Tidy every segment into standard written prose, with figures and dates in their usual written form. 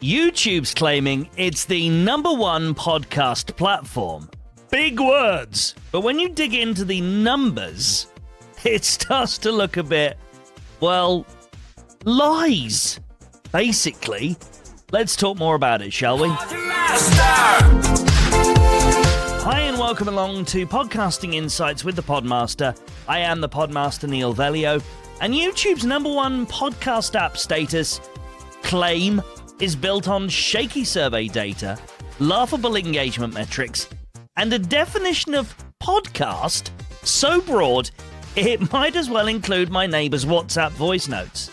YouTube's claiming it's the #1 podcast platform. Big words, but when you dig into the numbers, it starts to look a bit, well, lies, basically. Let's talk more about it, shall we? Hi and welcome along to Podcasting Insights with the Podmaster. I am the Podmaster Neal Veglio, and YouTube's #1 podcast app status claim is built on shaky survey data, laughable engagement metrics, and a definition of podcast so broad it might as well include my neighbour's WhatsApp voice notes.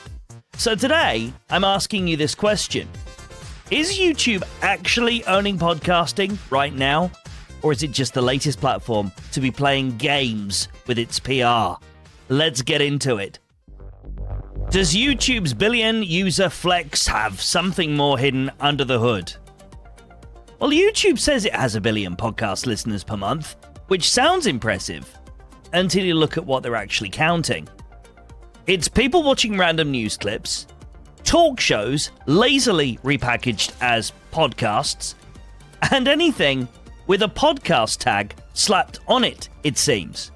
So today, I'm asking you this question. Is YouTube actually owning podcasting right now? Or is it just the latest platform to be playing games with its PR? Let's get into it. Does YouTube's billion user flex have something more hidden under the hood? Well, YouTube says it has 1 billion podcast listeners per month, which sounds impressive until you look at what they're actually counting. It's people watching random news clips, talk shows lazily repackaged as podcasts, and anything with a podcast tag slapped on it, it seems.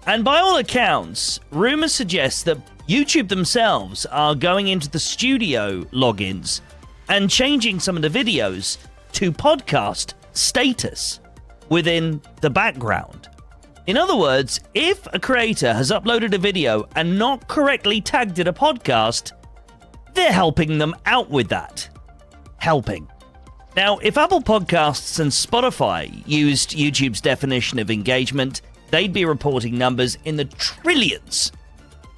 And by all accounts, rumors suggest that YouTube themselves are going into the studio logins and changing some of the videos to podcast status within the background. In other words, if a creator has uploaded a video and not correctly tagged it a podcast, they're helping them out with that. Helping. Now, if Apple Podcasts and Spotify used YouTube's definition of engagement, they'd be reporting numbers in the trillions.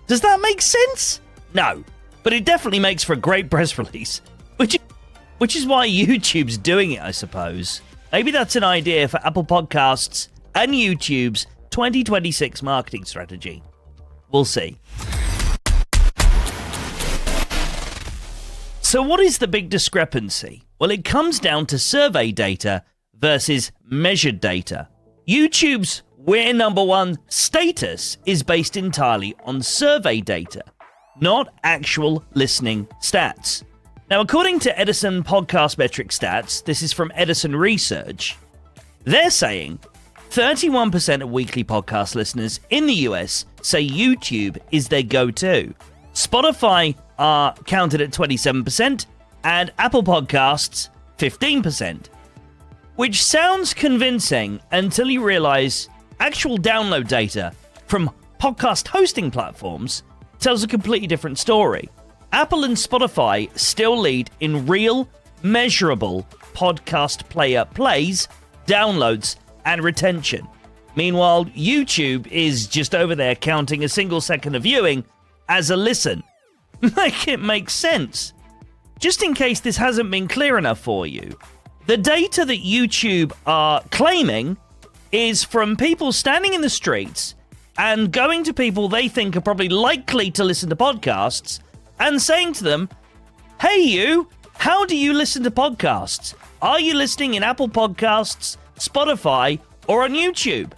Does that make sense? No, but it definitely makes for a great press release, which is why YouTube's doing it, I suppose. Maybe that's an idea for Apple Podcasts and YouTube's 2026 marketing strategy. We'll see. So what is the big discrepancy? Well, it comes down to survey data versus measured data. YouTube's We're #1 status is based entirely on survey data, not actual listening stats. Now, according to Edison Podcast Metric Stats, this is from Edison Research, they're saying 31% of weekly podcast listeners in the US say YouTube is their go-to. Spotify are counted at 27%, and Apple Podcasts 15%. Which sounds convincing until you realize actual download data from podcast hosting platforms tells a completely different story. Apple and Spotify still lead in real, measurable podcast player plays, downloads, and retention. Meanwhile, YouTube is just over there counting a single second of viewing as a listen. Make it make sense. Just in case this hasn't been clear enough for you, the data that YouTube are claiming is from people standing in the streets and going to people they think are probably likely to listen to podcasts and saying to them, hey you, how do you listen to podcasts? Are you listening in Apple Podcasts, Spotify, or on YouTube?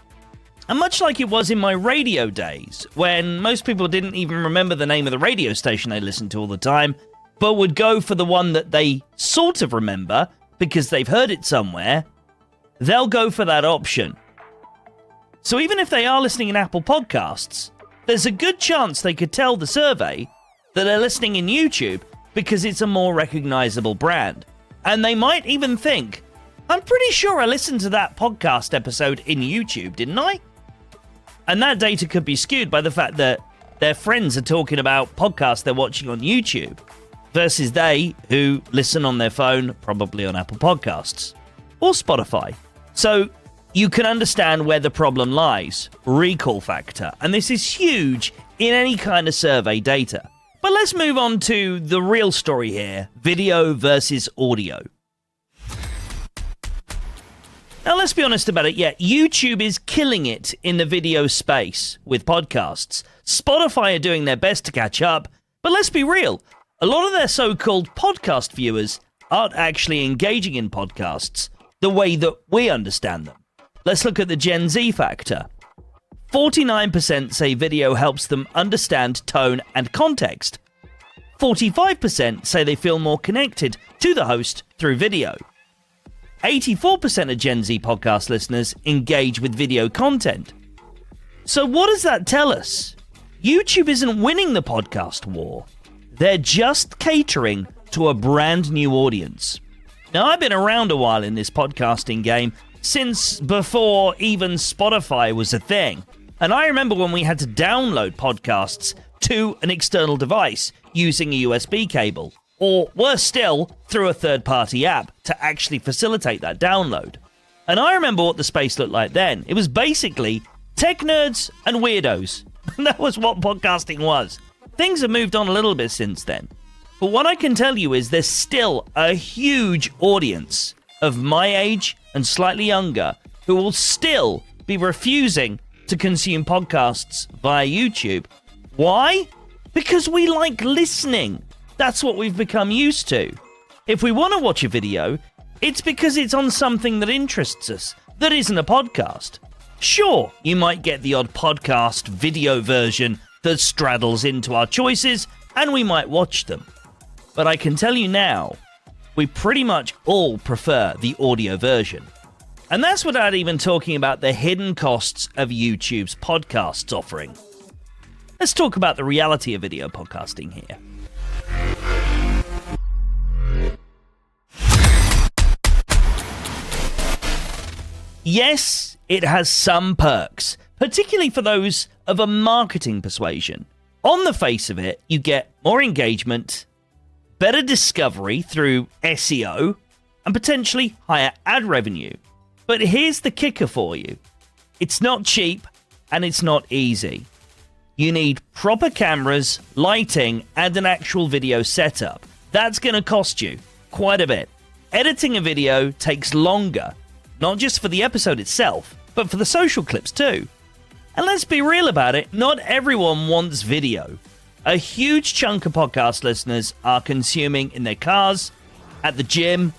And much like it was in my radio days, when most people didn't even remember the name of the radio station they listened to all the time, but would go for the one that they sort of remember because they've heard it somewhere, they'll go for that option. So even if they are listening in Apple Podcasts, there's a good chance they could tell the survey that they're listening in YouTube because it's a more recognizable brand. And they might even think, I'm pretty sure I listened to that podcast episode in YouTube, didn't I? And that data could be skewed by the fact that their friends are talking about podcasts they're watching on YouTube versus they who listen on their phone, probably on Apple Podcasts or Spotify. So you can understand where the problem lies, recall factor. And this is huge in any kind of survey data. But let's move on to the real story here, video versus audio. Now, let's be honest about it. Yeah, YouTube is killing it in the video space with podcasts. Spotify are doing their best to catch up. But let's be real. A lot of their so-called podcast viewers aren't actually engaging in podcasts the way that we understand them. Let's look at the Gen Z factor. 49% say video helps them understand tone and context. 45% say they feel more connected to the host through video. 84% of Gen Z podcast listeners engage with video content. So what does that tell us? YouTube isn't winning the podcast war. They're just catering to a brand new audience. Now, I've been around a while in this podcasting game since before even Spotify was a thing. And I remember when we had to download podcasts to an external device using a USB cable, or worse still, through a third-party app to actually facilitate that download. And I remember what the space looked like then. It was basically tech nerds and weirdos. That was what podcasting was. Things have moved on a little bit since then. But what I can tell you is there's still a huge audience of my age and slightly younger who will still be refusing to consume podcasts via YouTube. Why? Because we like listening. That's what we've become used to. If we want to watch a video, it's because it's on something that interests us, that isn't a podcast. Sure, you might get the odd podcast video version that straddles into our choices, and we might watch them. But I can tell you now, we pretty much all prefer the audio version. And that's without even talking about the hidden costs of YouTube's podcasts offering. Let's talk about the reality of video podcasting here. Yes, it has some perks, particularly for those of a marketing persuasion. On the face of it, you get more engagement, better discovery through SEO, and potentially higher ad revenue. But here's the kicker for you. It's not cheap, and it's not easy. You need proper cameras, lighting, and an actual video setup. That's going to cost you quite a bit. Editing a video takes longer, not just for the episode itself, but for the social clips too. And let's be real about it, not everyone wants video. A huge chunk of podcast listeners are consuming in their cars, at the gym,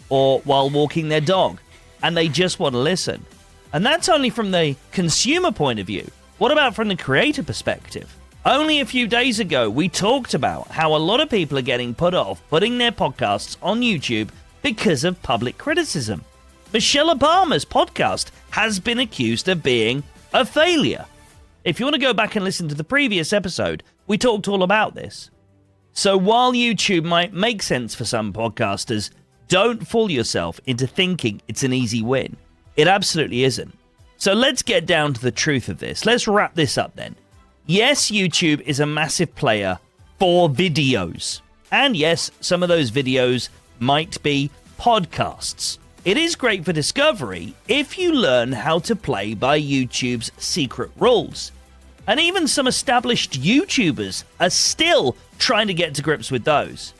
or while walking their dog, and they just want to listen. And that's only from the consumer point of view. What about from the creator perspective? Only a few days ago, we talked about how a lot of people are getting put off putting their podcasts on YouTube because of public criticism. Michelle Obama's podcast has been accused of being a failure. If you want to go back and listen to the previous episode, we talked all about this. So while YouTube might make sense for some podcasters, don't fool yourself into thinking it's an easy win. It absolutely isn't. So let's get down to the truth of this. Let's wrap this up then. Yes, YouTube is a massive player for videos. And yes, some of those videos might be podcasts. It is great for discovery if you learn how to play by YouTube's secret rules. And even some established YouTubers are still trying to get to grips with those.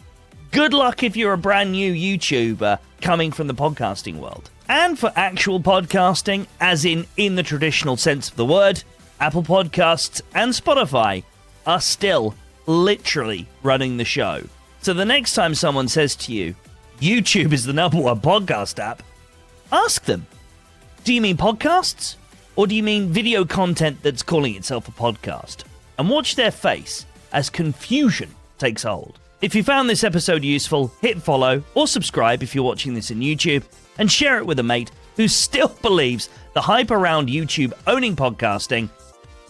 Good luck if you're a brand new YouTuber coming from the podcasting world. And for actual podcasting, as in the traditional sense of the word, Apple Podcasts and Spotify are still literally running the show. So the next time someone says to you, YouTube is the #1 podcast app, ask them, do you mean podcasts? Or do you mean video content that's calling itself a podcast? And watch their face as confusion takes hold. If you found this episode useful, hit follow or subscribe if you're watching this in YouTube, and share it with a mate who still believes the hype around YouTube owning podcasting.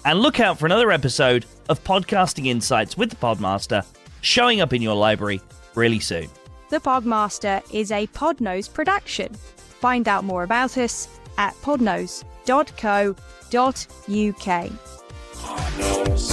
And look out for another episode of Podcasting Insights with the Podmaster showing up in your library really soon. The Podmaster is a Podnose production. Find out more about us at podnose.co.uk. Podnose.